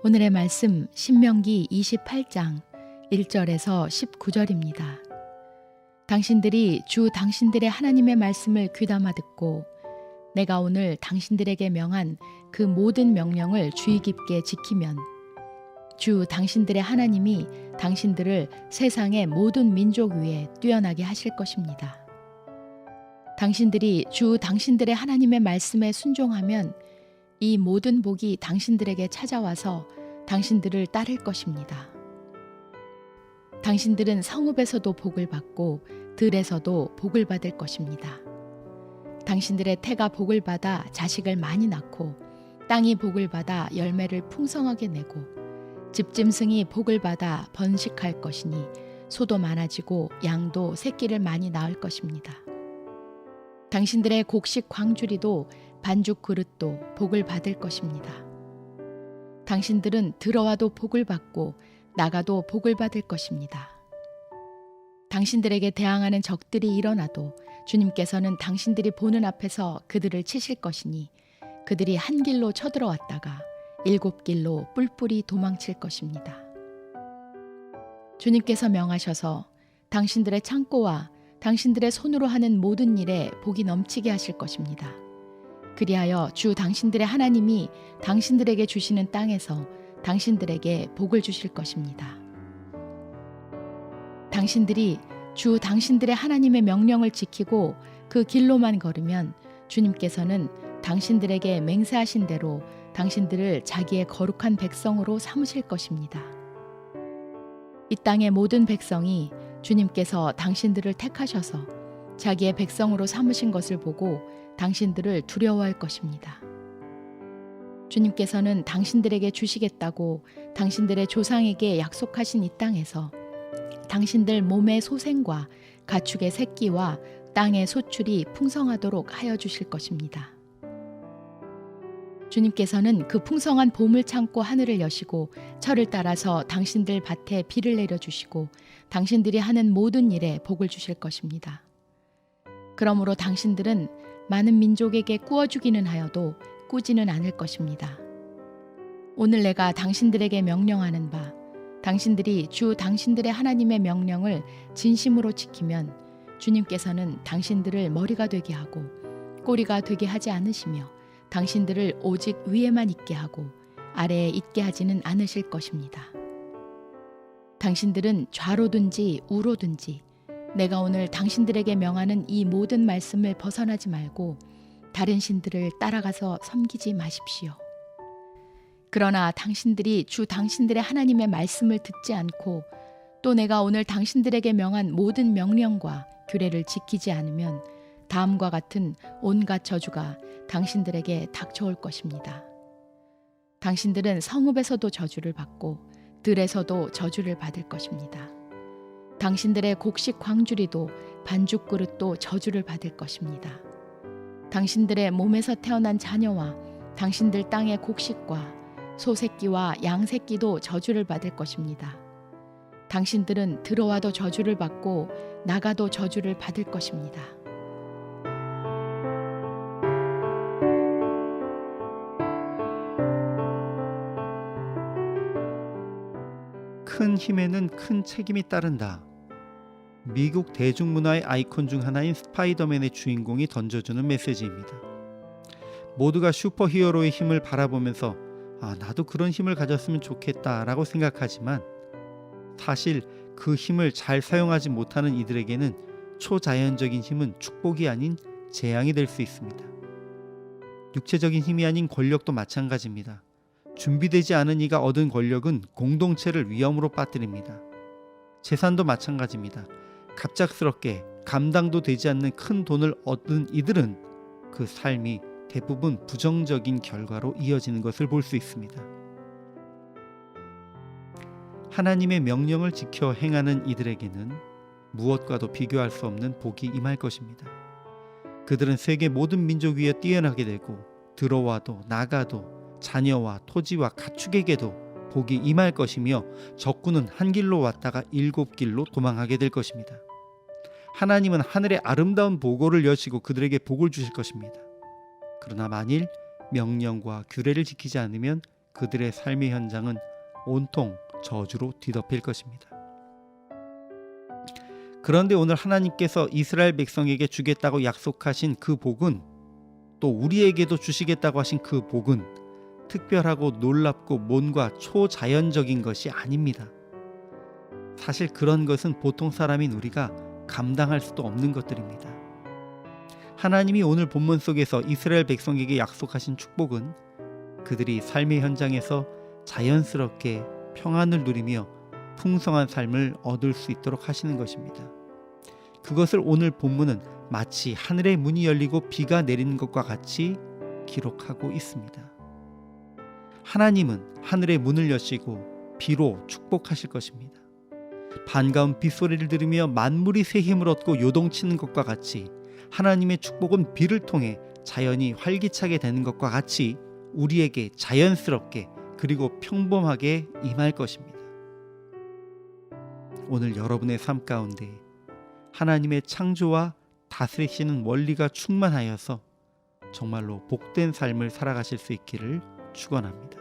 오늘의 말씀 신명기 28장 1절에서 19절입니다. 당신들이 주 당신들의 하나님의 말씀을 귀담아 듣고 내가 오늘 당신들에게 명한 그 모든 명령을 주의 깊게 지키면 주 당신들의 하나님이 당신들을 세상의 모든 민족 위에 뛰어나게 하실 것입니다. 당신들이 주 당신들의 하나님의 말씀에 순종하면 이 모든 복이 당신들에게 찾아와서 당신들을 따를 것입니다. 당신들은 성읍에서도 복을 받고 들에서도 복을 받을 것입니다. 당신들의 태가 복을 받아 자식을 많이 낳고 땅이 복을 받아 열매를 풍성하게 내고 집짐승이 복을 받아 번식할 것이니 소도 많아지고 양도 새끼를 많이 낳을 것입니다. 당신들의 곡식 광주리도 반죽 그릇도 복을 받을 것입니다. 당신들은 들어와도 복을 받고 나가도 복을 받을 것입니다. 당신들에게 대항하는 적들이 일어나도 주님께서는 당신들이 보는 앞에서 그들을 치실 것이니 그들이 한 길로 쳐들어왔다가 7길로 뿔뿔이 도망칠 것입니다. 주님께서 명하셔서 당신들의 창고와 당신들의 손으로 하는 모든 일에 복이 넘치게 하실 것입니다. 그리하여 주 당신들의 하나님이 당신들에게 주시는 땅에서 당신들에게 복을 주실 것입니다. 당신들이 주 당신들의 하나님의 명령을 지키고 그 길로만 걸으면 주님께서는 당신들에게 맹세하신 대로 당신들을 자기의 거룩한 백성으로 삼으실 것입니다. 이 땅의 모든 백성이 주님께서 당신들을 택하셔서 자기의 백성으로 삼으신 것을 보고 당신들을 두려워할 것입니다. 주님께서는 당신들에게 주시겠다고 당신들의 조상에게 약속하신 이 땅에서 당신들 몸의 소생과 가축의 새끼와 땅의 소출이 풍성하도록 하여 주실 것입니다. 주님께서는 그 풍성한 봄을 참고 하늘을 여시고 철을 따라서 당신들 밭에 비를 내려주시고 당신들이 하는 모든 일에 복을 주실 것입니다. 그러므로 당신들은 많은 민족에게 꾸어주기는 하여도 꾸지는 않을 것입니다. 오늘 내가 당신들에게 명령하는 바 당신들이 주 당신들의 하나님의 명령을 진심으로 지키면 주님께서는 당신들을 머리가 되게 하고 꼬리가 되게 하지 않으시며 당신들을 오직 위에만 있게 하고 아래에 있게 하지는 않으실 것입니다. 당신들은 좌로든지 우로든지 내가 오늘 당신들에게 명하는 이 모든 말씀을 벗어나지 말고 다른 신들을 따라가서 섬기지 마십시오. 그러나 당신들이 주 당신들의 하나님의 말씀을 듣지 않고 또 내가 오늘 당신들에게 명한 모든 명령과 규례를 지키지 않으면 다음과 같은 온갖 저주가 당신들에게 닥쳐올 것입니다. 당신들은 성읍에서도 저주를 받고 들에서도 저주를 받을 것입니다. 당신들의 곡식 광주리도 반죽 그릇도 저주를 받을 것입니다. 당신들의 몸에서 태어난 자녀와 당신들 땅의 곡식과 소새끼와 양새끼도 저주를 받을 것입니다. 당신들은 들어와도 저주를 받고 나가도 저주를 받을 것입니다. 큰 힘에는 큰 책임이 따른다. 미국 대중문화의 아이콘 중 하나인 스파이더맨의 주인공이 던져주는 메시지입니다. 모두가 슈퍼히어로의 힘을 바라보면서 나도 그런 힘을 가졌으면 좋겠다라고 생각하지만 사실 그 힘을 잘 사용하지 못하는 이들에게는 초자연적인 힘은 축복이 아닌 재앙이 될 수 있습니다. 육체적인 힘이 아닌 권력도 마찬가지입니다. 준비되지 않은 이가 얻은 권력은 공동체를 위험으로 빠뜨립니다. 재산도 마찬가지입니다. 갑작스럽게 감당도 되지 않는 큰 돈을 얻은 이들은 그 삶이 대부분 부정적인 결과로 이어지는 것을 볼 수 있습니다. 하나님의 명령을 지켜 행하는 이들에게는 무엇과도 비교할 수 없는 복이 임할 것입니다. 그들은 세계 모든 민족 위에 뛰어나게 되고 들어와도 나가도 자녀와 토지와 가축에게도 복이 임할 것이며 적군은 한 길로 왔다가 7길로 도망하게 될 것입니다. 하나님은 하늘의 아름다운 보고를 여시고 그들에게 복을 주실 것입니다. 그러나 만일 명령과 규례를 지키지 않으면 그들의 삶의 현장은 온통 저주로 뒤덮일 것입니다. 그런데 오늘 하나님께서 이스라엘 백성에게 주겠다고 약속하신 그 복은, 또 우리에게도 주시겠다고 하신 그 복은 특별하고 놀랍고 뭔가 초자연적인 것이 아닙니다. 사실 그런 것은 보통 사람인 우리가 감당할 수도 없는 것들입니다. 하나님이 오늘 본문 속에서 이스라엘 백성에게 약속하신 축복은 그들이 삶의 현장에서 자연스럽게 평안을 누리며 풍성한 삶을 얻을 수 있도록 하시는 것입니다. 그것을 오늘 본문은 마치 하늘의 문이 열리고 비가 내리는 것과 같이 기록하고 있습니다. 하나님은 하늘의 문을 여시고 비로 축복하실 것입니다. 반가운 빗소리를 들으며 만물이 새 힘을 얻고 요동치는 것과 같이 하나님의 축복은 비를 통해 자연이 활기차게 되는 것과 같이 우리에게 자연스럽게 그리고 평범하게 임할 것입니다. 오늘 여러분의 삶 가운데 하나님의 창조와 다스리시는 원리가 충만하여서 정말로 복된 삶을 살아가실 수 있기를 축원합니다.